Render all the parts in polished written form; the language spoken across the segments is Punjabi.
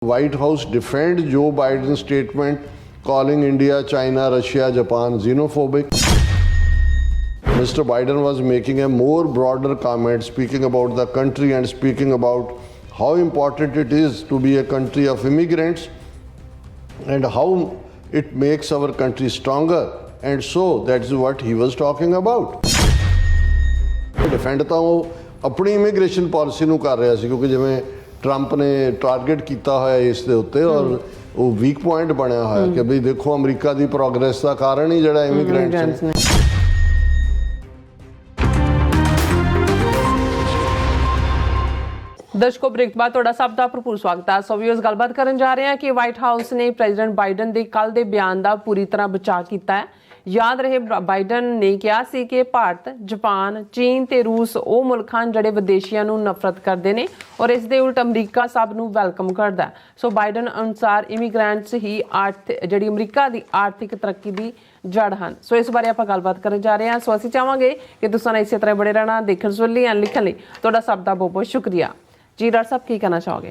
White House defend Joe Biden's statement calling India, China, Russia, Japan xenophobic. Mr. Biden was making a more broader comment, speaking about the country and speaking about how important it is to be a country of immigrants and how it makes our country stronger. And so that's what he was talking about. Defend ਤਾਂ ਉਹ ਆਪਣੀ ਇਮੀਗ੍ਰੇਸ਼ਨ ਪਾਲਿਸੀ ਨੂੰ ਕਰ ਰਿਹਾ ਸੀ, ਕਿਉਂਕਿ ਜਿਵੇਂ ਟਰੰਪ ਨੇ ਟਾਰਗੇਟ ਕੀਤਾ ਹੋਇਆ ਇਸ ਦੇ ਉੱਤੇ ਔਰ ਉਹ ਵੀਕ ਪੁਆਇੰਟ ਬਣਿਆ ਹੋਇਆ ਕਿ ਬਈ ਦੇਖੋ ਅਮਰੀਕਾ ਦੀ ਪ੍ਰੋਗਰੈਸ ਦਾ ਕਾਰਨ ਹੀ ਜਿਹੜਾ ਇਮੀਗ੍ਰੈਂਟਸ ਨੇ। ਦਰਸ਼ਕੋ ਬ੍ਰੇਕ ਬਾਅਦ ਤੁਹਾਡਾ ਸਭ ਦਾ ਭਰਪੂਰ ਸਵਾਗਤ ਹੈ। ਸੋ ਵੀਅਰਸ ਗੱਲਬਾਤ ਕਰਨ ਜਾ ਰਹੇ ਹਾਂ ਕਿ ਵਾਈਟ ਹਾਊਸ ਨੇ ਪ੍ਰੈਜ਼ੀਡੈਂਟ ਬਾਈਡਨ ਦੇ ਕੱਲ ਦੇ ਬਿਆਨ ਦਾ ਪੂਰੀ ਤਰ੍ਹਾਂ ਬਚਾਅ ਕੀਤਾ ਹੈ। ਯਾਦ ਰਹੇ ਬਾਈਡਨ ਨੇ ਕਿਹਾ ਸੀ ਕਿ ਭਾਰਤ, ਜਾਪਾਨ, ਚੀਨ ਤੇ ਰੂਸ ਉਹ ਮੁਲਕ ਹਨ ਜਿਹੜੇ ਵਿਦੇਸ਼ੀਆਂ ਨੂੰ ਨਫ਼ਰਤ ਕਰਦੇ ਨੇ ਔਰ ਇਸ ਦੇ ਉਲਟ ਅਮਰੀਕਾ ਸਭ ਨੂੰ ਵੈਲਕਮ ਕਰਦਾ ਹੈ। ਸੋ ਬਾਈਡਨ ਅਨੁਸਾਰ ਇਮੀਗ੍ਰੈਂਟਸ ਹੀ ਜਿਹੜੀ ਅਮਰੀਕਾ ਦੀ ਆਰਥਿਕ ਤਰੱਕੀ ਦੀ ਜੜ ਹਨ। ਸੋ ਇਸ ਬਾਰੇ ਆਪਾਂ ਗੱਲਬਾਤ ਕਰਨ ਜਾ ਰਹੇ ਹਾਂ। ਸੋ ਅਸੀਂ ਚਾਹਾਂਗੇ ਕਿ ਤੁਸੀਂ ਇਸੇ ਤਰ੍ਹਾਂ ਬੜੇ ਰਹਿਣਾ। ਦੇਖਣ ਸੁਣ ਲਈ ਲਿਖਣ ਲਈ ਤੁਹਾਡਾ ਸਭ ਦਾ ਬਹੁਤ ਬਹੁਤ ਸ਼ੁਕਰੀਆ ਜੀ। ਡਾਕਟਰ ਸਾਹਿਬ ਕੀ ਕਹਿਣਾ ਚਾਹੋਗੇ?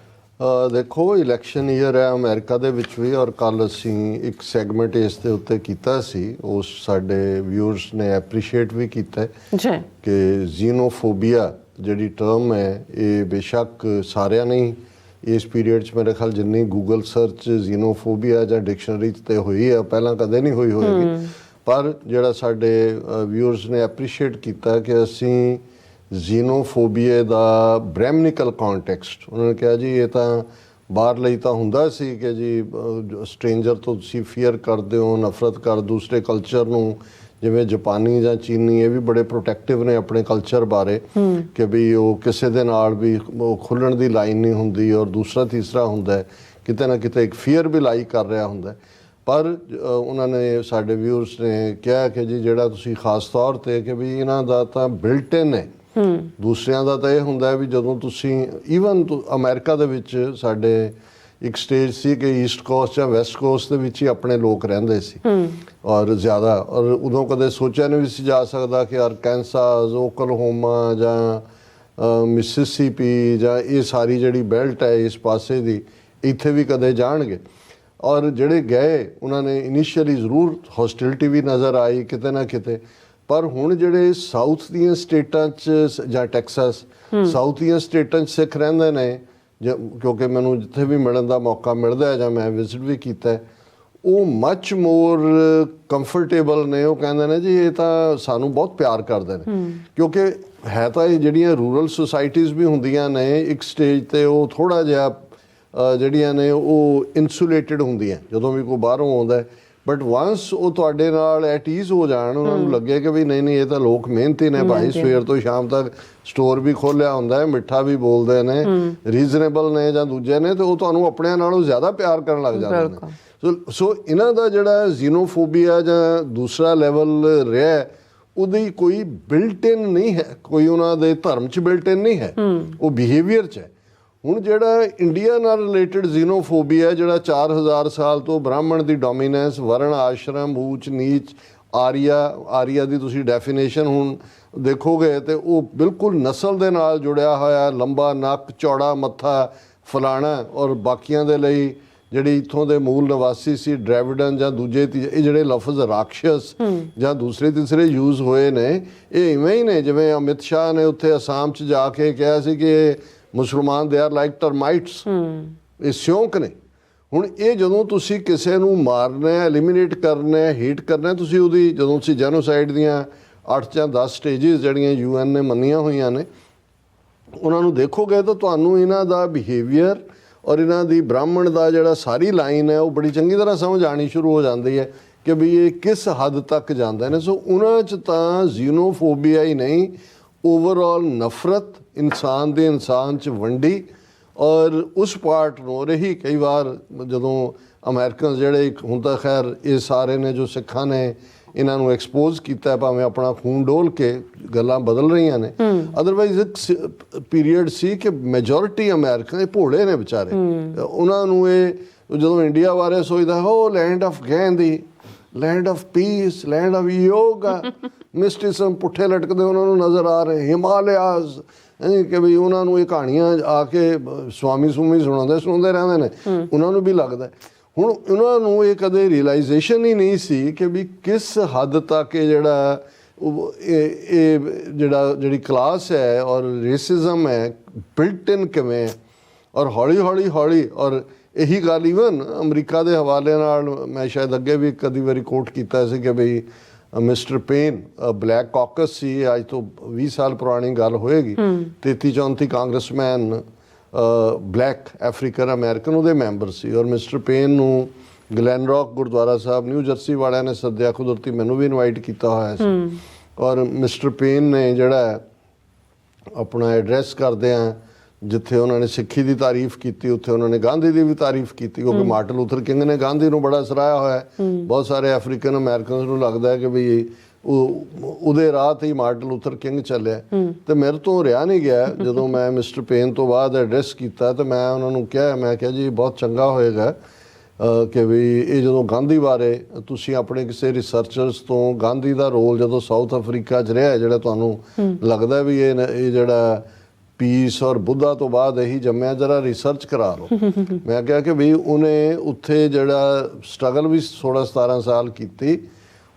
ਦੇਖੋ ਇਲੈਕਸ਼ਨ ਈਅਰ ਹੈ ਅਮਰੀਕਾ ਦੇ ਵਿੱਚ ਵੀ, ਔਰ ਕੱਲ ਅਸੀਂ ਇੱਕ ਸੈਗਮੈਂਟ ਇਸ ਦੇ ਉੱਤੇ ਕੀਤਾ ਸੀ, ਉਸ ਸਾਡੇ ਵਿਊਅਰਸ ਨੇ ਐਪਰੀਸ਼ੀਏਟ ਵੀ ਕੀਤਾ ਜੀ ਕਿ ਜ਼ੀਨੋਫੋਬੀਆ ਜਿਹੜੀ ਟਰਮ ਹੈ ਇਹ ਬੇਸ਼ੱਕ ਸਾਰਿਆਂ ਨੇ ਇਸ ਪੀਰੀਅਡ 'ਚ ਮੇਰੇ ਖਿਆਲ ਜਿੰਨੀ ਗੂਗਲ ਸਰਚ ਜ਼ੀਨੋਫੋਬੀਆ ਜਾਂ ਡਿਕਸ਼ਨਰੀ 'ਚ ਤੇ ਹੋਈ ਹੈ, ਪਹਿਲਾਂ ਕਦੇ ਨਹੀਂ ਹੋਈ ਹੋਏਗੀ। ਪਰ ਜਿਹੜਾ ਸਾਡੇ ਵਿਊਅਰਸ ਨੇ ਐਪਰੀਸ਼ੀਏਟ ਕੀਤਾ ਕਿ ਅਸੀਂ ਜ਼ੀਨੋਫੋਬੀਆ ਦਾ ਬ੍ਰੈਮਨਿਕਲ ਕੌਂਟੈਕਸਟ, ਉਹਨਾਂ ਨੇ ਕਿਹਾ ਜੀ ਇਹ ਤਾਂ ਬਾਹਰ ਲਈ ਤਾਂ ਹੁੰਦਾ ਸੀ ਕਿ ਜੀ ਸਟ੍ਰੇਂਜਰ ਤੋਂ ਤੁਸੀਂ ਫੀਅਰ ਕਰਦੇ ਹੋ, ਨਫ਼ਰਤ ਕਰ ਦੂਸਰੇ ਕਲਚਰ ਨੂੰ, ਜਿਵੇਂ ਜਾਪਾਨੀ ਜਾਂ ਚੀਨੀ ਇਹ ਵੀ ਬੜੇ ਪ੍ਰੋਟੈਕਟਿਵ ਨੇ ਆਪਣੇ ਕਲਚਰ ਬਾਰੇ ਕਿ ਵੀ ਉਹ ਕਿਸੇ ਦੇ ਨਾਲ ਵੀ ਉਹ ਖੁੱਲ੍ਹਣ ਦੀ ਲਾਈਨ ਨਹੀਂ ਹੁੰਦੀ ਔਰ ਦੂਸਰਾ ਤੀਸਰਾ ਹੁੰਦਾ ਕਿਤੇ ਨਾ ਕਿਤੇ ਇੱਕ ਫੀਅਰ ਵੀ ਲਾਈ ਕਰ ਰਿਹਾ ਹੁੰਦਾ। ਪਰ ਉਹਨਾਂ ਨੇ ਸਾਡੇ ਵਿਊਅਰਸ ਨੇ ਕਿਹਾ ਕਿ ਜੀ ਜਿਹੜਾ ਤੁਸੀਂ ਖਾਸ ਤੌਰ 'ਤੇ ਕਿ ਵੀ ਇਹਨਾਂ ਦਾ ਤਾਂ ਬਿਲਟ ਇਨ ਹੈ, ਦੂਸਰਿਆਂ ਦਾ ਤਾਂ ਇਹ ਹੁੰਦਾ ਵੀ ਜਦੋਂ ਤੁਸੀਂ ਈਵਨ ਅਮਰੀਕਾ ਦੇ ਵਿੱਚ ਸਾਡੇ ਇੱਕ ਸਟੇਜ ਸੀ ਕਿ ਈਸਟ ਕੋਸਟ ਜਾਂ ਵੈਸਟ ਕੋਸਟ ਦੇ ਵਿੱਚ ਹੀ ਆਪਣੇ ਲੋਕ ਰਹਿੰਦੇ ਸੀ ਔਰ ਜ਼ਿਆਦਾ, ਔਰ ਉਦੋਂ ਕਦੇ ਸੋਚਿਆ ਨਹੀਂ ਵੀ ਸੀ ਜਾ ਸਕਦਾ ਕਿ ਅਰਕੈਂਸਾਸ, ਓਕਲਹੋਮਾ ਜਾਂ ਮਿਸਿਸਿਪੀ ਜਾਂ ਇਹ ਸਾਰੀ ਜਿਹੜੀ ਬੈਲਟ ਹੈ ਇਸ ਪਾਸੇ ਦੀ ਇੱਥੇ ਵੀ ਕਦੇ ਜਾਣਗੇ। ਔਰ ਜਿਹੜੇ ਗਏ ਉਹਨਾਂ ਨੇ ਇਨੀਸ਼ੀਅਲੀ ਜ਼ਰੂਰ ਹੌਸਟਿਲਿਟੀ ਵੀ ਨਜ਼ਰ ਆਈ ਕਿਤੇ ਨਾ ਕਿਤੇ, ਪਰ ਹੁਣ ਜਿਹੜੇ ਸਾਊਥ ਦੀਆਂ ਸਟੇਟਾਂ 'ਚ ਜਾਂ ਟੈਕਸਾਸ ਸਾਊਥ ਦੀਆਂ ਸਟੇਟਾਂ 'ਚ ਸਿੱਖ ਰਹਿੰਦੇ ਨੇ, ਕਿਉਂਕਿ ਮੈਨੂੰ ਜਿੱਥੇ ਵੀ ਮਿਲਣ ਦਾ ਮੌਕਾ ਮਿਲਦਾ ਹੈ ਜਾਂ ਮੈਂ ਵਿਜ਼ਿਟ ਵੀ ਕੀਤਾ, ਉਹ ਮੱਚ ਮੋਰ ਕੰਫਰਟੇਬਲ ਨੇ। ਉਹ ਕਹਿੰਦੇ ਨੇ ਜੀ ਇਹ ਤਾਂ ਸਾਨੂੰ ਬਹੁਤ ਪਿਆਰ ਕਰਦੇ ਨੇ, ਕਿਉਂਕਿ ਹੈ ਤਾਂ ਇਹ ਜਿਹੜੀਆਂ ਰੂਰਲ ਸੁਸਾਇਟੀਜ਼ ਵੀ ਹੁੰਦੀਆਂ ਨੇ ਇੱਕ ਸਟੇਜ 'ਤੇ ਉਹ ਥੋੜ੍ਹਾ ਜਿਹਾ ਜਿਹੜੀਆਂ ਨੇ ਉਹ ਇਨਸੂਲੇਟਡ ਹੁੰਦੀਆਂ ਜਦੋਂ ਵੀ ਕੋਈ ਬਾਹਰੋਂ ਆਉਂਦਾ। ਬਟ ਵਾਂਸ ਉਹ ਤੁਹਾਡੇ ਨਾਲ ਐਟ ਈਜ਼ ਹੋ ਜਾਣ, ਉਹਨਾਂ ਨੂੰ ਲੱਗੇ ਕਿ ਵੀ ਨਹੀਂ ਇਹ ਤਾਂ ਲੋਕ ਮਿਹਨਤੀ ਨੇ ਭਾਈ, ਸਵੇਰ ਤੋਂ ਸ਼ਾਮ ਤੱਕ ਸਟੋਰ ਵੀ ਖੋਲ੍ਹਿਆ ਹੁੰਦਾ ਹੈ, ਮਿੱਠਾ ਵੀ ਬੋਲਦੇ ਨੇ, ਰੀਜ਼ਨੇਬਲ ਨੇ ਜਾਂ ਦੂਜੇ ਨੇ, ਤੇ ਉਹ ਤੁਹਾਨੂੰ ਆਪਣਿਆਂ ਨਾਲੋਂ ਜ਼ਿਆਦਾ ਪਿਆਰ ਕਰਨ ਲੱਗ ਜਾਂਦੇ ਨੇ। ਸੋ ਇਹਨਾਂ ਦਾ ਜਿਹੜਾ ਜ਼ੀਨੋਫੋਬੀਆ ਜਾਂ ਦੂਸਰਾ ਲੈਵਲ ਰਿਹਾ ਉਹਦੀ ਕੋਈ ਬਿਲਟ ਇਨ ਨਹੀਂ ਹੈ, ਕੋਈ ਉਹਨਾਂ ਦੇ ਧਰਮ 'ਚ ਬਿਲਟ ਇਨ ਨਹੀਂ ਹੈ, ਉਹ ਬਿਹੇਵੀਅਰ 'ਚ ਹੈ। ਹੁਣ ਜਿਹੜਾ ਇੰਡੀਆ ਨਾਲ ਰਿਲੇਟਡ ਜ਼ੀਨੋਫੋਬੀਆ ਜਿਹੜਾ 4000 ਸਾਲ ਤੋਂ ਬ੍ਰਾਹਮਣ ਦੀ ਡੋਮੀਨੈਂਸ, ਵਰਣ ਆਸ਼ਰਮ, ਊਚ ਨੀਚ, ਆਰੀਆ ਦੀ ਤੁਸੀਂ ਡੈਫੀਨੇਸ਼ਨ ਹੁਣ ਦੇਖੋਗੇ ਤੇ ਉਹ ਬਿਲਕੁਲ ਨਸਲ ਦੇ ਨਾਲ ਜੁੜਿਆ ਹੋਇਆ, ਲੰਬਾ ਨੱਕ, ਚੌੜਾ ਮੱਥਾ, ਫਲਾਣਾ, ਔਰ ਬਾਕੀਆਂ ਦੇ ਲਈ ਜਿਹੜੀ ਇੱਥੋਂ ਦੇ ਮੂਲ ਨਿਵਾਸੀ ਸੀ ਡ੍ਰੈਵਿਡਨ ਜਾਂ ਦੂਜੇ ਤੀਜੇ, ਇਹ ਜਿਹੜੇ ਲਫ਼ਜ਼ ਰਾਕਸ਼ਸ ਜਾਂ ਦੂਸਰੇ ਤੀਸਰੇ ਯੂਜ਼ ਹੋਏ ਨੇ ਇਹ ਇਵੇਂ ਹੀ ਨੇ ਜਿਵੇਂ ਅਮਿਤ ਸ਼ਾਹ ਨੇ ਉੱਥੇ ਅਸਾਮ 'ਚ ਜਾ ਕੇ ਕਿਹਾ ਸੀ ਕਿ ਮੁਸਲਮਾਨ ਦੇ ਆਰ ਲਾਈਕ ਟਰਮਾਈਟਸ, ਇਹ ਸਿਉਂਕ ਨੇ। ਹੁਣ ਇਹ ਜਦੋਂ ਤੁਸੀਂ ਕਿਸੇ ਨੂੰ ਮਾਰਨਾ, ਐਲੀਮੀਨੇਟ ਕਰਨਾ, ਹੀਟ ਕਰਨਾ, ਤੁਸੀਂ ਉਹਦੀ ਜਦੋਂ ਤੁਸੀਂ ਜੈਨੋਸਾਈਡ ਦੀਆਂ 8 ਜਾਂ 10 ਸਟੇਜਿਸ ਜਿਹੜੀਆਂ UN ਨੇ ਮੰਨੀਆਂ ਹੋਈਆਂ ਨੇ ਉਹਨਾਂ ਨੂੰ ਦੇਖੋਗੇ ਤਾਂ ਤੁਹਾਨੂੰ ਇਹਨਾਂ ਦਾ ਬਿਹੇਵੀਅਰ ਔਰ ਇਹਨਾਂ ਦੀ ਬ੍ਰਾਹਮਣ ਦਾ ਜਿਹੜਾ ਸਾਰੀ ਲਾਈਨ ਹੈ ਉਹ ਬੜੀ ਚੰਗੀ ਤਰ੍ਹਾਂ ਸਮਝ ਆਉਣੀ ਸ਼ੁਰੂ ਹੋ ਜਾਂਦੀ ਹੈ ਕਿ ਵੀ ਇਹ ਕਿਸ ਹੱਦ ਤੱਕ ਜਾਂਦੇ ਨੇ। ਸੋ ਉਹਨਾਂ 'ਚ ਤਾਂ ਜ਼ੀਨੋਫੋਬੀਆ ਹੀ ਨਹੀਂ, ਓਵਰਆਲ ਨਫ਼ਰਤ, ਇਨਸਾਨ ਦੇ ਇਨਸਾਨ 'ਚ ਵੰਡੀ, ਔਰ ਉਸ ਪਾਰਟ ਨੂੰ ਰਹੀ ਕਈ ਵਾਰ ਜਦੋਂ ਅਮਰੀਕਨ ਜਿਹੜੇ ਹੁਣ ਤਾਂ ਖੈਰ ਇਹ ਸਾਰੇ ਨੇ ਜੋ ਸਿੱਖਾਂ ਨੇ ਇਹਨਾਂ ਨੂੰ ਐਕਸਪੋਜ਼ ਕੀਤਾ, ਭਾਵੇਂ ਆਪਣਾ ਖੂਨ ਡੋਲ ਕੇ ਗੱਲਾਂ ਬਦਲ ਰਹੀਆਂ ਨੇ, ਅਦਰਵਾਈਜ਼ ਇੱਕ ਪੀਰੀਅਡ ਸੀ ਕਿ ਮੈਜੋਰਿਟੀ ਅਮਰੀਕਨ ਇਹ ਭੋਲੇ ਨੇ ਵਿਚਾਰੇ, ਉਹਨਾਂ ਨੂੰ ਇਹ ਜਦੋਂ ਇੰਡੀਆ ਬਾਰੇ ਸੋਚਦਾ ਹੋ land of Gandhi, land of peace, land of yoga, mysticism ਪੁੱਠੇ ਲਟਕਦੇ ਉਹਨਾਂ ਨੂੰ ਨਜ਼ਰ ਆ ਰਹੇ, ਹਿਮਾਲਿਆਜ਼ ਕਿ ਵੀ ਉਹਨਾਂ ਨੂੰ ਇਹ ਕਹਾਣੀਆਂ ਆ ਕੇ ਸਵਾਮੀ ਸੁਣਾਉਂਦੇ ਰਹਿੰਦੇ ਨੇ, ਉਹਨਾਂ ਨੂੰ ਵੀ ਲੱਗਦਾ। ਹੁਣ ਉਹਨਾਂ ਨੂੰ ਇਹ ਕਦੇ ਰਿਅਲਾਈਜੇਸ਼ਨ ਹੀ ਨਹੀਂ ਸੀ ਕਿ ਵੀ ਕਿਸ ਹੱਦ ਤੱਕ ਇਹ ਜਿਹੜੀ ਕਲਾਸ ਹੈ ਔਰ ਰੇਸਿਜ਼ਮ ਹੈ ਬਿਲਟ ਇਨ ਕਿਵੇਂ ਹੈ, ਔਰ ਹੌਲੀ ਔਰ ਇਹੀ ਗੱਲ ਈਵਨ ਅਮਰੀਕਾ ਦੇ ਹਵਾਲੇ ਨਾਲ ਮੈਂ ਸ਼ਾਇਦ ਅੱਗੇ ਵੀ ਕਦੀ ਵਾਰੀ ਕੋਟ ਕੀਤਾ ਸੀ ਕਿ ਬਈ ਮਿਸਟਰ ਪੇਨ ਬਲੈਕ ਕਾਕਸ ਸੀ, ਅੱਜ ਤੋਂ 20 ਸਾਲ ਪੁਰਾਣੀ ਗੱਲ ਹੋਏਗੀ, 33-34 ਕਾਂਗਰਸਮੈਨ ਬਲੈਕ ਅਫਰੀਕਨ ਅਮਰੀਕਨ ਉਹਦੇ ਮੈਂਬਰ ਸੀ, ਔਰ ਮਿਸਟਰ ਪੇਨ ਨੂੰ ਗਲੈਨਰੌਕ ਗੁਰਦੁਆਰਾ ਸਾਹਿਬ ਨਿਊ ਜਰਸੀ ਵਾਲਿਆਂ ਨੇ ਸੱਦਿਆ, ਕੁਦਰਤੀ ਮੈਨੂੰ ਵੀ ਇਨਵਾਈਟ ਕੀਤਾ ਹੋਇਆ ਸੀ, ਔਰ ਮਿਸਟਰ ਪੇਨ ਨੇ ਜਿਹੜਾ ਆਪਣਾ ਐਡਰੈਸ ਕਰਦਿਆਂ ਜਿੱਥੇ ਉਹਨਾਂ ਨੇ ਸਿੱਖੀ ਦੀ ਤਾਰੀਫ ਕੀਤੀ, ਉੱਥੇ ਉਹਨਾਂ ਨੇ ਗਾਂਧੀ ਦੀ ਵੀ ਤਾਰੀਫ ਕੀਤੀ, ਕਿਉਂਕਿ ਮਾਰਟਨ ਲੂਥਰ ਕਿੰਗ ਨੇ ਗਾਂਧੀ ਨੂੰ ਬੜਾ ਸਰਾਹਿਆ ਹੋਇਆ। ਬਹੁਤ ਸਾਰੇ ਅਫਰੀਕਨ ਅਮਰੀਕਨਸ ਨੂੰ ਲੱਗਦਾ ਹੈ ਕਿ ਵੀ ਉਹਦੇ ਰਾਹ ਤੇ ਹੀ ਮਾਰਟਨ ਲੂਥਰ ਕਿੰਗ ਚੱਲਿਆ, ਤੇ ਮੇਰੇ ਤੋਂ ਰਿਹਾ ਨਹੀਂ ਗਿਆ। ਜਦੋਂ ਮੈਂ ਮਿਸਟਰ ਪੇਨ ਤੋਂ ਬਾਅਦ ਐਡਰੈਸ ਕੀਤਾ ਤਾਂ ਮੈਂ ਉਹਨਾਂ ਨੂੰ ਕਿਹਾ, ਮੈਂ ਕਿਹਾ ਜੀ ਬਹੁਤ ਚੰਗਾ ਹੋਏਗਾ ਕਿ ਵੀ ਇਹ ਜਦੋਂ ਗਾਂਧੀ ਬਾਰੇ ਤੁਸੀਂ ਆਪਣੇ ਕਿਸੇ ਰਿਸਰਚਰਸ ਤੋਂ ਗਾਂਧੀ ਦਾ ਰੋਲ ਜਦੋਂ ਸਾਊਥ ਅਫਰੀਕਾ 'ਚ ਰਿਹਾ, ਜਿਹੜਾ ਤੁਹਾਨੂੰ ਲੱਗਦਾ ਵੀ ਇਹ ਜਿਹੜਾ ਪੀਸ ਔਰ ਬੁੱਧਾ ਤੋਂ ਬਾਅਦ ਇਹੀ ਜੰਮਿਆ, ਜਰਾ ਰਿਸਰਚ ਕਰਾ ਲਓ। ਮੈਂ ਕਿਹਾ ਕਿ ਵੀ ਉਹਨੇ ਉੱਥੇ ਜਿਹੜਾ ਸਟਰਗਲ ਵੀ 16-17 ਸਾਲ ਕੀਤੀ,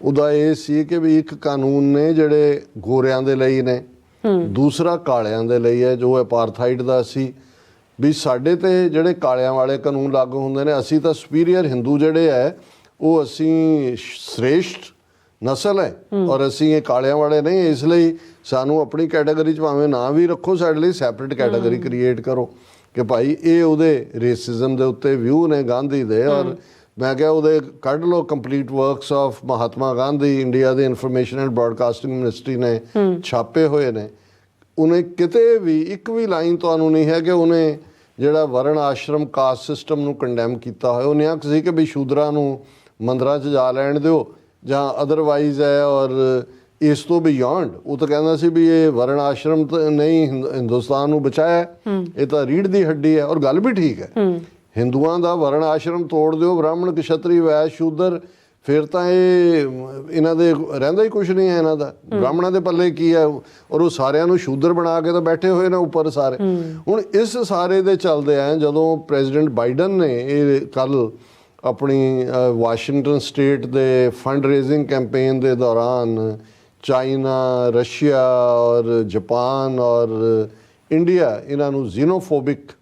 ਉਹਦਾ ਇਹ ਸੀ ਕਿ ਵੀ ਇੱਕ ਕਾਨੂੰਨ ਨੇ ਜਿਹੜੇ ਗੋਰਿਆਂ ਦੇ ਲਈ ਨੇ, ਦੂਸਰਾ ਕਾਲਿਆਂ ਦੇ ਲਈ ਹੈ ਜੋ ਅਪਾਰਥਾਈਡ ਦਾ ਸੀ, ਵੀ ਸਾਡੇ ਤੇ ਜਿਹੜੇ ਕਾਲਿਆਂ ਵਾਲੇ ਕਾਨੂੰਨ ਲਾਗੂ ਹੁੰਦੇ ਨੇ, ਅਸੀਂ ਤਾਂ ਸੁਪੀਰੀਅਰ ਹਿੰਦੂ ਜਿਹੜੇ ਹੈ ਉਹ ਅਸੀਂ ਸ੍ਰੇਸ਼ਟ ਨਸਲ ਹੈ, ਔਰ ਅਸੀਂ ਇਹ ਕਾਲਿਆਂ ਵਾਲੇ ਨਹੀਂ, ਇਸ ਲਈ ਸਾਨੂੰ ਆਪਣੀ ਕੈਟਾਗਰੀ 'ਚ ਭਾਵੇਂ ਨਾ ਵੀ ਰੱਖੋ, ਸਾਡੇ ਲਈ ਸੈਪਰੇਟ ਕੈਟਾਗਰੀ ਕ੍ਰੀਏਟ ਕਰੋ। ਕਿ ਭਾਈ ਇਹ ਉਹਦੇ ਰੇਸਿਜ਼ਮ ਦੇ ਉੱਤੇ ਵਿਊ ਨੇ ਗਾਂਧੀ ਦੇ। ਔਰ ਮੈਂ ਕਿਹਾ ਉਹਦੇ ਕੱਢ ਲਓ complete works of Mahatma Gandhi, India ਦੇ ਇਨਫੋਰਮੇਸ਼ਨ ਐਂਡ ਬ੍ਰੌਡਕਾਸਟਿੰਗ ਮਿਨਿਸਟਰੀ ਨੇ ਛਾਪੇ ਹੋਏ ਨੇ, ਉਹਨੇ ਕਿਤੇ ਵੀ ਇੱਕ ਵੀ ਲਾਈਨ ਤੁਹਾਨੂੰ ਨਹੀਂ ਹੈ ਕਿ ਉਹਨੇ ਜਿਹੜਾ ਵਰਣ ਆਸ਼ਰਮ ਕਾਸਟ ਸਿਸਟਮ ਨੂੰ ਕੰਡੈਮ ਕੀਤਾ ਹੋਇਆ। ਉਹਨੇ ਆਖ ਸੀ ਕਿ ਵੀ ਸ਼ੂਦਰਾਂ ਨੂੰ ਮੰਦਰਾਂ 'ਚ ਜਾ ਲੈਣ ਦਿਓ ਜਾਂ ਅਦਰਵਾਈਜ਼ ਹੈ, ਔਰ ਇਸ ਤੋਂ ਬਿਯੋਂਡ ਉਹ ਤਾਂ ਕਹਿੰਦਾ ਸੀ ਵੀ ਇਹ ਵਰਣ ਆਸ਼ਰਮ ਤਾਂ ਨਹੀਂ ਹਿੰਦੁਸਤਾਨ ਨੂੰ ਬਚਾਇਆ, ਇਹ ਤਾਂ ਰੀੜ੍ਹ ਦੀ ਹੱਡੀ ਹੈ। ਔਰ ਗੱਲ ਵੀ ਠੀਕ ਹੈ, ਹਿੰਦੂਆਂ ਦਾ ਵਰਣ ਆਸ਼ਰਮ ਤੋੜ ਦਿਓ, ਬ੍ਰਾਹਮਣ ਕਸ਼ਤਰੀ ਵੈਸ਼ ਸ਼ੂਦਰ, ਫਿਰ ਤਾਂ ਇਹਨਾਂ ਦੇ ਰਹਿੰਦਾ ਹੀ ਕੁਛ ਨਹੀਂ ਹੈ ਇਹਨਾਂ ਦਾ, ਬ੍ਰਾਹਮਣਾਂ ਦੇ ਪੱਲੇ ਕੀ ਹੈ, ਔਰ ਉਹ ਸਾਰਿਆਂ ਨੂੰ ਸ਼ੂਦਰ ਬਣਾ ਕੇ ਤਾਂ ਬੈਠੇ ਹੋਏ ਨੇ ਉੱਪਰ ਸਾਰੇ। ਹੁਣ ਇਸ ਸਾਰੇ ਦੇ ਚੱਲਦੇ ਆ ਜਦੋਂ ਪ੍ਰੈਜ਼ੀਡੈਂਟ ਬਾਈਡਨ ਨੇ ਇਹ ਕੱਲ ਆਪਣੀ ਵਾਸ਼ਿੰਗਟਨ ਸਟੇਟ ਦੇ ਫੰਡ ਰੇਜ਼ਿੰਗ ਕੈਂਪੇਨ ਦੇ ਦੌਰਾਨ ਚਾਈਨਾ, ਰਸ਼ੀਆ ਔਰ ਜਾਪਾਨ ਔਰ ਇੰਡੀਆ ਇਹਨਾਂ ਨੂੰ ਜ਼ੀਨੋਫੋਬਿਕ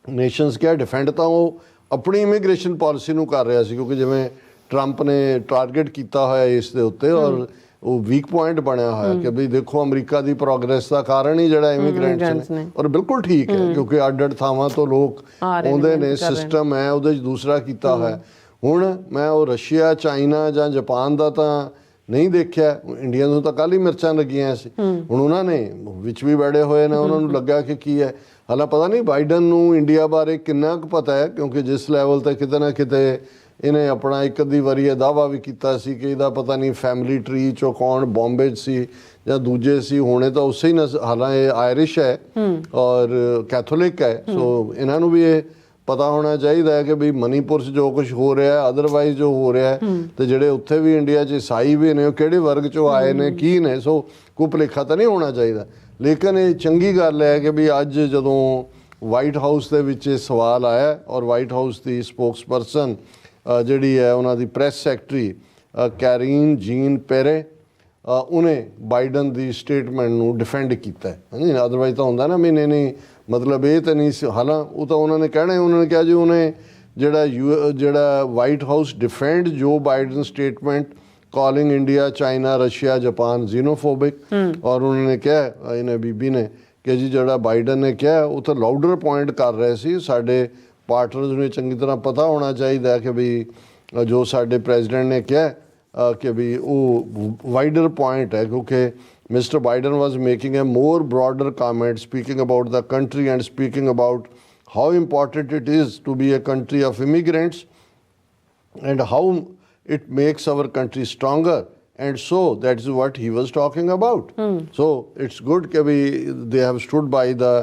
ਨੇਸ਼ਨਸ ਕਿਹਾ, ਡਿਫੈਂਡ ਤਾਂ ਉਹ ਆਪਣੀ ਇਮੀਗ੍ਰੇਸ਼ਨ ਪਾਲਿਸੀ ਨੂੰ ਕਰ ਰਿਹਾ ਸੀ, ਕਿਉਂਕਿ ਜਿਵੇਂ ਟਰੰਪ ਨੇ ਟਾਰਗੇਟ ਕੀਤਾ ਹੋਇਆ ਇਸ ਦੇ ਉੱਤੇ, ਔਰ ਉਹ ਵੀਕ ਪੁਆਇੰਟ ਬਣਿਆ ਹੋਇਆ ਕਿ ਵੀ ਦੇਖੋ ਅਮਰੀਕਾ ਦੀ ਪ੍ਰੋਗਰੈਸ ਦਾ ਕਾਰਨ ਹੀ ਜਿਹੜਾ ਇਮੀਗ੍ਰੈਂਟਸ ਨੇ। ਔਰ ਬਿਲਕੁਲ ਠੀਕ ਹੈ, ਕਿਉਂਕਿ ਅੱਡ-ਅੱਡ ਥਾਵਾਂ ਤੋਂ ਲੋਕ ਆਉਂਦੇ ਨੇ, ਸਿਸਟਮ ਹੈ ਉਹਦੇ 'ਚ ਦੂਸਰਾ ਕੀਤਾ ਹੋਇਆ। ਹੁਣ ਮੈਂ ਉਹ ਰਸ਼ੀਆ, ਚਾਈਨਾ ਜਾਂ ਜਾਪਾਨ ਦਾ ਤਾਂ ਨਹੀਂ ਦੇਖਿਆ, ਇੰਡੀਆ ਨੂੰ ਤਾਂ ਕੱਲ੍ਹ ਹੀ ਮਿਰਚਾਂ ਲੱਗੀਆਂ ਸੀ, ਹੁਣ ਉਹਨਾਂ ਨੇ ਵਿੱਚ ਵੀ ਬੈਠੇ ਹੋਏ ਨੇ, ਉਹਨਾਂ ਨੂੰ ਲੱਗਾ ਕਿ ਕੀ ਹੈ। ਹਾਲਾਂ ਪਤਾ ਨਹੀਂ ਬਾਈਡਨ ਨੂੰ ਇੰਡੀਆ ਬਾਰੇ ਕਿੰਨਾ ਕੁ ਪਤਾ ਹੈ, ਕਿਉਂਕਿ ਜਿਸ ਲੈਵਲ 'ਤੇ ਕਿਤੇ ਨਾ ਕਿਤੇ ਇਹਨੇ ਆਪਣਾ ਇੱਕ ਅੱਧੀ ਵਾਰੀ ਇਹ ਦਾਅਵਾ ਵੀ ਕੀਤਾ ਸੀ ਕਿ ਇਹਦਾ ਪਤਾ ਨਹੀਂ ਫੈਮਿਲੀ ਟਰੀ 'ਚੋਂ ਕੌਣ ਬੰਬੇ 'ਚ ਸੀ ਜਾਂ ਦੂਜੇ ਸੀ, ਹੁਣੇ ਤਾਂ ਉਸੇ ਹੀ ਹਾਲਾਂ ਇਹ ਆਇਰਿਸ਼ ਹੈ ਔਰ ਕੈਥੋਲਿਕ ਹੈ, ਸੋ ਇਹਨਾਂ ਨੂੰ ਵੀ ਇਹ ਪਤਾ ਹੋਣਾ ਚਾਹੀਦਾ ਹੈ ਕਿ ਵੀ ਮਨੀਪੁਰ 'ਚ ਜੋ ਕੁਝ ਹੋ ਰਿਹਾ, ਅਦਰਵਾਈਜ਼ ਜੋ ਹੋ ਰਿਹਾ, ਤੇ ਜਿਹੜੇ ਉੱਥੇ ਵੀ ਇੰਡੀਆ 'ਚ ਈਸਾਈ ਵੀ ਨੇ ਉਹ ਕਿਹੜੇ ਵਰਗ 'ਚੋਂ ਆਏ ਨੇ, ਕੀ ਨੇ, ਸੋ ਕੋਈ ਭੁਲੇਖਾ ਤਾਂ ਨਹੀਂ ਹੋਣਾ ਚਾਹੀਦਾ। ਲੇਕਿਨ ਇਹ ਚੰਗੀ ਗੱਲ ਹੈ ਕਿ ਵੀ ਅੱਜ ਜਦੋਂ ਵਾਈਟ ਹਾਊਸ ਦੇ ਵਿੱਚ ਇਹ ਸਵਾਲ ਆਇਆ, ਔਰ ਵਾਈਟ ਹਾਊਸ ਦੀ ਸਪੋਕਸਪਰਸਨ ਜਿਹੜੀ ਹੈ ਉਹਨਾਂ ਦੀ ਪ੍ਰੈਸ ਸੈਕਟਰੀ ਕੈਰੀਨ ਜੀਨ ਪੈਰੇ, ਉਹਨੇ ਬਾਈਡਨ ਦੀ ਸਟੇਟਮੈਂਟ ਨੂੰ ਡਿਫੈਂਡ ਕੀਤਾ ਹੈ। ਹਾਂਜੀ, ਅਦਰਵਾਈਜ਼ ਤਾਂ ਹੁੰਦਾ ਨਾ ਮਹੀਨੇ ਨਹੀਂ, ਮਤਲਬ ਇਹ ਤਾਂ ਨਹੀਂ ਸੀ। ਹਾਲਾਂ ਉਹ ਤਾਂ ਉਹਨਾਂ ਨੇ ਕਹਿਣਾ, ਉਹਨਾਂ ਨੇ ਕਿਹਾ ਜੀ ਉਹਨੇ ਜਿਹੜਾ white House defend Joe Biden statement calling India, China, Russia, Japan xenophobic, ਔਰ ਉਹਨਾਂ ਨੇ ਕਿਹਾ ਇਹਨੇ ਬੀਬੀ ਨੇ ਕਿ ਜੀ ਜਿਹੜਾ ਬਾਈਡਨ ਨੇ ਕਿਹਾ ਉਹ ਤਾਂ ਲਾਊਡਰ ਪੁਆਇੰਟ ਕਰ ਰਹੇ ਸੀ, ਸਾਡੇ ਪਾਰਟਨਰਸ ਨੂੰ ਚੰਗੀ ਤਰ੍ਹਾਂ ਪਤਾ ਹੋਣਾ ਚਾਹੀਦਾ ਕਿ ਵੀ ਜੋ ਸਾਡੇ ਪ੍ਰੈਜ਼ੀਡੈਂਟ ਨੇ ਕਿਹਾ ਕਿ ਵੀ ਉਹ ਵਾਈਡਰ ਪੁਆਇੰਟ ਹੈ, ਕਿਉਂਕਿ Mr. Biden was making a more broader comment, speaking about the country and speaking about how important it is to be a country of immigrants and how it makes our country stronger. And so that's what he was talking about. So it's good that they have stood by the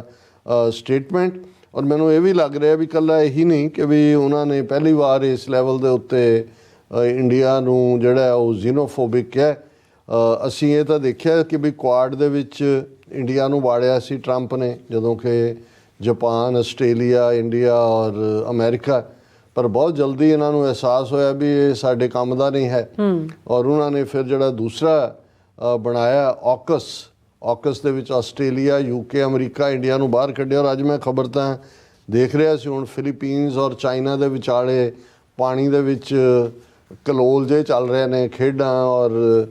statement. ਔਰ ਮੈਨੂੰ ਇਹ ਵੀ ਲੱਗ ਰਿਹਾ ਵੀ ਇਕੱਲਾ ਇਹੀ ਨਹੀਂ ਕਿ ਵੀ ਉਹਨਾਂ ਨੇ ਪਹਿਲੀ ਵਾਰ ਇਸ ਲੈਵਲ ਦੇ ਉੱਤੇ ਇੰਡੀਆ ਨੂੰ ਜਿਹੜਾ ਉਹ ਜ਼ੀਨੋਫੋਬਿਕ ਹੈ। ਅਸੀਂ ਇਹ ਤਾਂ ਦੇਖਿਆ ਕਿ ਵੀ ਕੁਆਡ ਦੇ ਵਿੱਚ ਇੰਡੀਆ ਨੂੰ ਵਾੜਿਆ ਸੀ ਟਰੰਪ ਨੇ, ਜਦੋਂ ਕਿ ਜਾਪਾਨ, ਆਸਟ੍ਰੇਲੀਆ, ਇੰਡੀਆ ਔਰ ਅਮਰੀਕਾ, ਪਰ ਬਹੁਤ ਜਲਦੀ ਇਹਨਾਂ ਨੂੰ ਅਹਿਸਾਸ ਹੋਇਆ ਵੀ ਇਹ ਸਾਡੇ ਕੰਮ ਦਾ ਨਹੀਂ ਹੈ। ਔਰ ਉਹਨਾਂ ਨੇ ਫਿਰ ਜਿਹੜਾ ਦੂਸਰਾ ਬਣਾਇਆ ਔਕਸ ਦੇ ਵਿੱਚ ਆਸਟ੍ਰੇਲੀਆ, UK, ਅਮਰੀਕਾ, ਇੰਡੀਆ ਨੂੰ ਬਾਹਰ ਕੱਢਿਆ। ਔਰ ਅੱਜ ਮੈਂ ਖਬਰ ਤਾਂ ਦੇਖ ਰਿਹਾ ਸੀ, ਹੁਣ ਫਿਲੀਪੀਨਸ ਔਰ ਚਾਈਨਾ ਦੇ ਵਿਚਾਲੇ ਪਾਣੀ ਦੇ ਵਿੱਚ ਕਲੋਲ ਜੇ ਚੱਲ ਰਹੇ ਨੇ ਖੇਡਾਂ, ਔਰ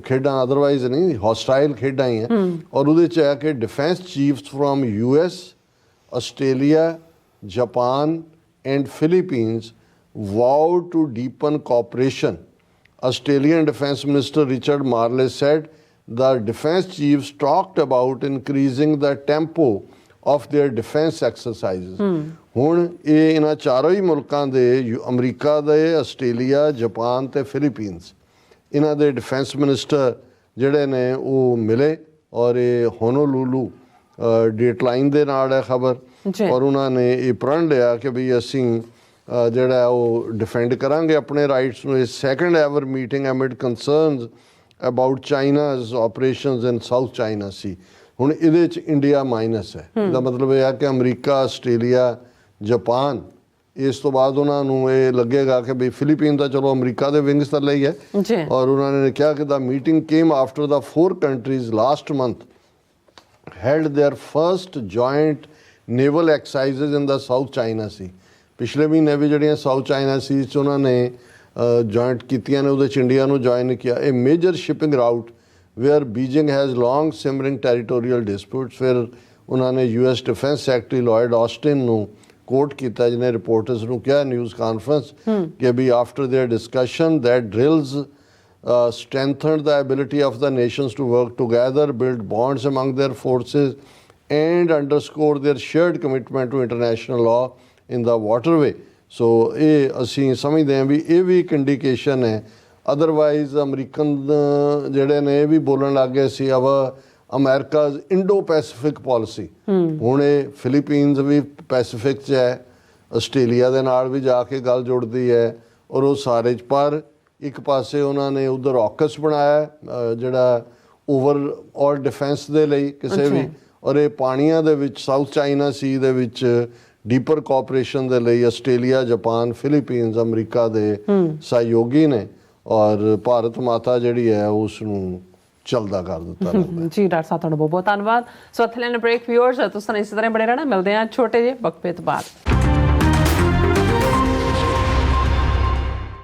ਖੇਡਾਂ ਅਦਰਵਾਈਜ਼ ਨਹੀਂ, ਹੌਸਟਾਈਲ ਖੇਡਾਂ ਹੀ ਹੈ। ਔਰ ਉਹਦੇ 'ਚ ਹੈ ਕਿ defence chiefs from US, Australia, Japan and Philippines vowed to deepen cooperation. Australian Defence Minister Richard Marles said the defence chiefs talked about increasing the tempo of their defence exercises. ਹੁਣ ਇਹ ਇਹਨਾਂ ਚਾਰੋਂ ਹੀ ਮੁਲਕਾਂ ਦੇ ਅਮਰੀਕਾ ਦੇ, ਆਸਟ੍ਰੇਲੀਆ, ਜਾਪਾਨ ਤੇ ਫਿਲੀਪੀਨਸ, ਇਹਨਾਂ ਦੇ ਡਿਫੈਂਸ ਮਿਨਿਸਟਰ ਜਿਹੜੇ ਨੇ ਉਹ ਮਿਲੇ ਔਰ ਇਹ ਹੋਨੋਲੂਲੂ ਡੇਟਲਾਈਨ ਦੇ ਨਾਲ ਹੈ ਖਬਰ। ਔਰ ਉਹਨਾਂ ਨੇ ਇਹ ਪ੍ਰਣ ਲਿਆ ਕਿ ਵੀ ਅਸੀਂ ਜਿਹੜਾ ਉਹ ਡਿਫੈਂਡ ਕਰਾਂਗੇ ਆਪਣੇ ਰਾਈਟਸ ਨੂੰ। ਇਹ second ever meeting amid concerns about China's operations in South China Sea. ਹੁਣ ਇਹਦੇ 'ਚ ਇੰਡੀਆ ਮਾਈਨਸ ਹੈ। ਇਹਦਾ ਮਤਲਬ ਇਹ ਹੈ ਕਿ ਅਮਰੀਕਾ, ਆਸਟ੍ਰੇਲੀਆ, ਜਾਪਾਨ, ਇਸ ਤੋਂ ਬਾਅਦ ਉਹਨਾਂ ਨੂੰ ਇਹ ਲੱਗੇਗਾ ਕਿ ਵੀ ਫਿਲੀਪੀਨ ਤਾਂ ਚਲੋ ਅਮਰੀਕਾ ਦੇ ਵਿੰਗਸ ਥੱਲੇ ਹੀ ਹੈ। ਔਰ ਉਹਨਾਂ ਨੇ ਕਿਹਾ ਕਿ the meeting came after the 4 countries last month held their first joint naval exercises in the South China Sea. ਪਿਛਲੇ ਮਹੀਨੇ ਵੀ ਜਿਹੜੀਆਂ ਸਾਊਥ ਚਾਈਨਾ ਸੀ 'ਚ ਉਹਨਾਂ ਨੇ ਜੁਆਇੰਟ ਕੀਤੀਆਂ ਨੇ, ਉਹਦੇ 'ਚ ਇੰਡੀਆ ਨੂੰ ਜੁਆਇਨ ਕੀਤਾ। ਇਹ major shipping route where Beijing has long simmering territorial disputes. ਫਿਰ ਉਹਨਾਂ ਨੇ US defence secretary Lloyd Austin ਨੂੰ ਕੋਟ ਕੀਤਾ, ਜਿਹਨੇ ਰਿਪੋਰਟਰਸ ਨੂੰ ਕਿਹਾ ਨਿਊਜ਼ ਕਾਨਫਰੰਸ ਕਿ we after their discussion that drills strengthened the ability of the nations to work together, build bonds among their forces, and underscore their shared commitment to international law in the waterway. So ਇਹ ਅਸੀਂ ਸਮਝਦੇ ਹਾਂ ਵੀ ਇਹ ਵੀ ਇੱਕ ਇੰਡੀਕੇਸ਼ਨ ਹੈ। ਅਦਰਵਾਈਜ਼ ਅਮਰੀਕਨ ਜਿਹੜੇ ਨੇ ਇਹ ਵੀ ਬੋਲਣ ਲੱਗ ਗਏ ਸੀ ਅਬ ਅਮਰੀਕਾਜ਼ ਇੰਡੋ ਪੈਸੀਫਿਕ ਪਾਲਿਸੀ। ਹੁਣ ਇਹ ਫਿਲੀਪੀਨਸ ਵੀ ਪੈਸੀਫਿਕ 'ਚ ਹੈ, ਆਸਟ੍ਰੇਲੀਆ ਦੇ ਨਾਲ ਵੀ ਜਾ ਕੇ ਗੱਲ ਜੁੜਦੀ ਹੈ ਔਰ ਉਹ ਸਾਰੇ 'ਚ। ਪਰ ਇੱਕ ਪਾਸੇ ਉਹਨਾਂ ਨੇ ਉਧਰ ਔਕਸ ਬਣਾਇਆ ਜਿਹੜਾ ਓਵਰਆਲ ਡਿਫੈਂਸ ਦੇ ਲਈ ਕਿਸੇ ਵੀ, ਔਰ ਇਹ ਪਾਣੀਆਂ ਦੇ ਵਿੱਚ ਸਾਊਥ ਚਾਈਨਾ ਸੀ ਦੇ ਵਿੱਚ ਡੀਪਰ ਕੋਆਪਰੇਸ਼ਨ ਦੇ ਲਈ ਆਸਟ੍ਰੇਲੀਆ, ਜਾਪਾਨ, ਫਿਲੀਪੀਨਸ, ਅਮਰੀਕਾ ਦੇ ਸਹਿਯੋਗੀ ਨੇ। ਔਰ ਭਾਰਤ ਮਾਤਾ ਜਿਹੜੀ ਹੈ ਉਸ ਨੂੰ ਚੱਲਦਾ ਕਰ ਦਿੱਤਾ ਜੀ। ਡਾਕਟਰ ਸਾਹਿਬ ਤੁਹਾਡਾ ਬਹੁਤ ਬਹੁਤ ਧੰਨਵਾਦ। ਸੋ ਇੱਥੇ ਲੈਣ ਬ੍ਰੇਕ। ਵਿਊਅਰਸ ਤੁਸੀਂ ਇਸੇ ਤਰ੍ਹਾਂ ਬਣੇ ਰਹਿਣਾ, ਮਿਲਦੇ ਹਾਂ ਛੋਟੇ ਜਿਹੇ ਵਕਫੇ ਤੋਂ ਬਾਅਦ।